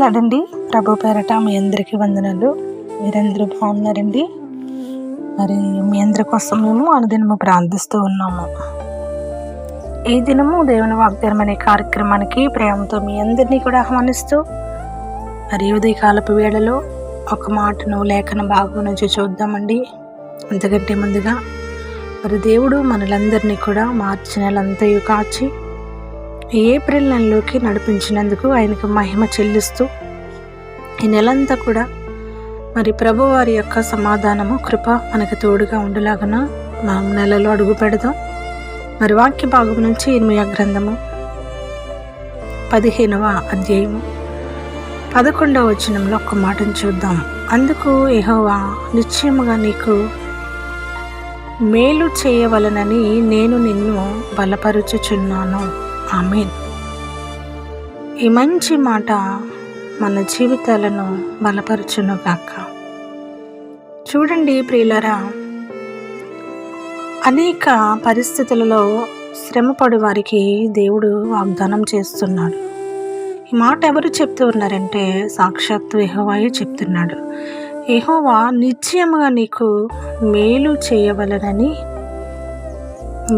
అడండి. ప్రభు పేరట మీ అందరికీ వందనాలు. మీరందరూ బాగున్నారండి? మరి మీ అందరి కోసం మేము అనుదినము ప్రార్థిస్తూ ఉన్నాము. ఈ దినము దేవుని వాగ్దానం అనే కార్యక్రమానికి ప్రేమతో మీ అందరినీ కూడా ఆహ్వానిస్తూ, మరి ఉదయకాలపు వేళలో ఒక మాటను లేఖన భాగం నుంచి చూద్దామండి. అంతకంటే ముందుగా మరి దేవుడు మనలందరినీ కూడా మార్చి నెలంతయు కాచి ఏప్రిల్ నెలలోకి నడిపించినందుకు ఆయనకు మహిమ చెల్లిస్తూ, ఈ నెలంతా కూడా మరి ప్రభు వారి యొక్క సమాధానము కృప మనకు తోడుగా ఉండలాగన మనం నెలలో అడుగు పెడదాం. మరి వాక్య భాగం నుంచి ఇర్మీయా గ్రంథము 15వ అధ్యాయము 11వ వచనంలో ఒక మాటను చూద్దాం. అందుకు యెహోవా, నిశ్చయముగా నీకు మేలు చేయవలనని నేను నిన్ను బలపరుచుచున్నాను. ఆమేన్. ఈ మంచి మాట మన జీవితాలను బలపరచును గాక. చూడండి ప్రియులారా, అనేక పరిస్థితులలో శ్రమపడు వారికి దేవుడు వాగ్దానం చేస్తున్నాడు. ఈ మాట ఎవరు చెప్తూ ఉన్నారంటే సాక్షాత్తు యెహోవాయే చెప్తున్నాడు. యెహోవా, నిశ్చయముగా నీకు మేలు చేయవలనని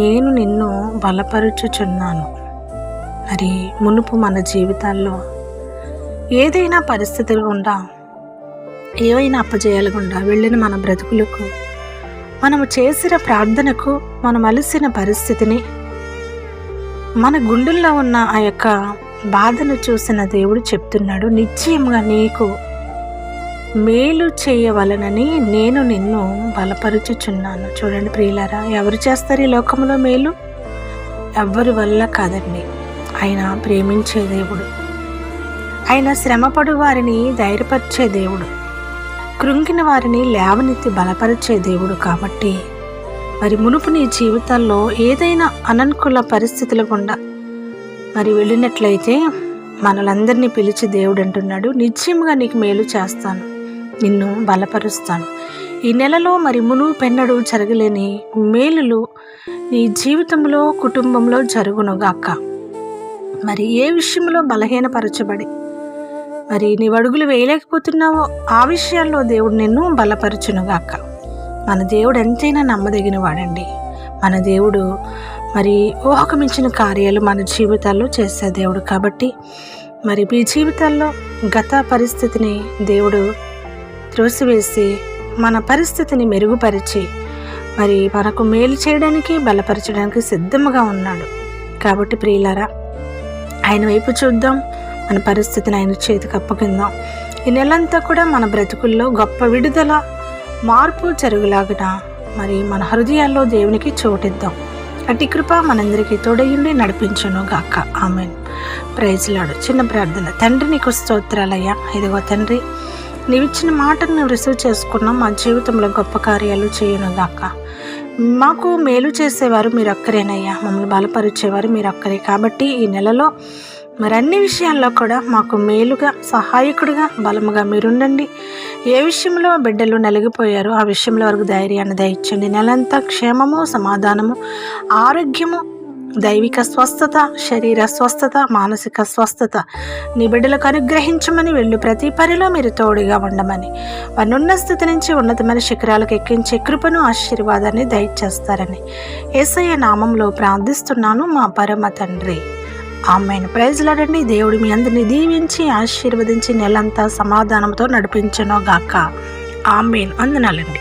నేను నిన్ను బలపరుచుచున్నాను. మరి మునుపు మన జీవితాల్లో ఏదైనా పరిస్థితులు గుండా, ఏవైనా అప్పజేయాలి గుండా వెళ్ళిన మన బ్రతుకులకు, మనము చేసిన ప్రార్థనకు, మనం అలసిన పరిస్థితిని, మన గుండెల్లో ఉన్న ఆ యొక్క బాధను చూసిన దేవుడు చెప్తున్నాడు, నిశ్చయంగా నీకు మేలు చేయవలనని నేను నిన్ను బలపరుచుచున్నాను. చూడండి ప్రియులారా, ఎవరు చేస్తారు ఈ లోకంలో మేలు? ఎవరి వల్ల కాదండి. ఆయన ప్రేమించే దేవుడు, ఆయన శ్రమపడు వారిని ధైర్యపరిచే దేవుడు, కృంగిన వారిని లేవనెత్తి బలపరిచే దేవుడు. కాబట్టి మరి మునుపు నీ జీవితాల్లో ఏదైనా అననుకూల పరిస్థితుల గుండా మరి వెళ్ళినట్లయితే మనలందరినీ పిలిచి దేవుడు అంటున్నాడు, నిశ్చయముగా నీకు మేలు చేస్తాను, నిన్ను బలపరుస్తాను. ఈ నెలలో మరి పెన్నడు జరగలేని మేలులు నీ జీవితంలో, కుటుంబంలో జరుగునుగాక. మరి ఏ విషయంలో బలహీనపరచబడి మరి నీవు అడుగులు వేయలేకపోతున్నావో ఆ విషయాల్లో దేవుడు నిన్ను బలపరచునుగాక. మన దేవుడు ఎంతైనా నమ్మదగిన వాడండి. మన దేవుడు మరి ఊహకు మించిన కార్యాలు మన జీవితాల్లో చేసే దేవుడు. కాబట్టి మరి మీ జీవితాల్లో గత పరిస్థితిని దేవుడు త్రోసివేసి మన పరిస్థితిని మెరుగుపరిచి మరి మనకు మేలు చేయడానికి, బలపరచడానికి సిద్ధంగా ఉన్నాడు. కాబట్టి ప్రియులారా, ఆయన వైపు చూద్దాం, మన పరిస్థితిని ఆయన చేతికి అప్పగిందాం. ఈ నెలంతా కూడా మన బ్రతుకుల్లో గొప్ప విడుదల, మార్పు జరుగులాగున మరి మన హృదయాల్లో దేవునికి చోటిద్దాం. అట్టి కృప మనందరికీ తోడయుండి నడిపించును గాక. ఆమేన్. Praise Lord. చిన్న ప్రార్థన. తండ్రి, నీకు స్తోత్రాలయ్యా. ఇదిగో తండ్రి, నీవిచ్చిన మాటను రిసీవ్ చేసుకున్నాం. మా జీవితంలో గొప్ప కార్యాలు చేయను గాక. మాకు మేలు చేసేవారు మీరు ఒక్కరేనయ్యా, మమ్మల్ని బలపరిచేవారు మీరు ఒక్కరే. కాబట్టి ఈ నెలలో మరి అన్ని విషయాల్లో కూడా మాకు మేలుగా, సహాయకుడిగా, బలముగా మీరుండండి. ఏ విషయంలో బిడ్డలు నలిగిపోయారో ఆ విషయంలో వరకు ధైర్యాన్ని దయచండి. నెలంతా క్షేమము, సమాధానము, ఆరోగ్యము, దైవిక స్వస్థత, శరీర స్వస్థత, మానసిక స్వస్థత నీ బిడ్డలకు అనుగ్రహించమని, వెళ్ళు ప్రతి పనిలో మీరు తోడుగా ఉండమని, వారినున్న స్థితి నుంచి ఉన్నతమైన శిఖరాలకు ఎక్కించే కృపను, ఆశీర్వాదాన్ని దయచేస్తారని యేసయ్య నామంలో ప్రార్థిస్తున్నాను మా పరమ తండ్రి. ఆమేన్. Praise Lord. దేవుడు మీ అందరినీ దీవించి ఆశీర్వదించి నెలంతా సమాధానంతో నడిపించును గాక. ఆమేన్. వందనాలండి.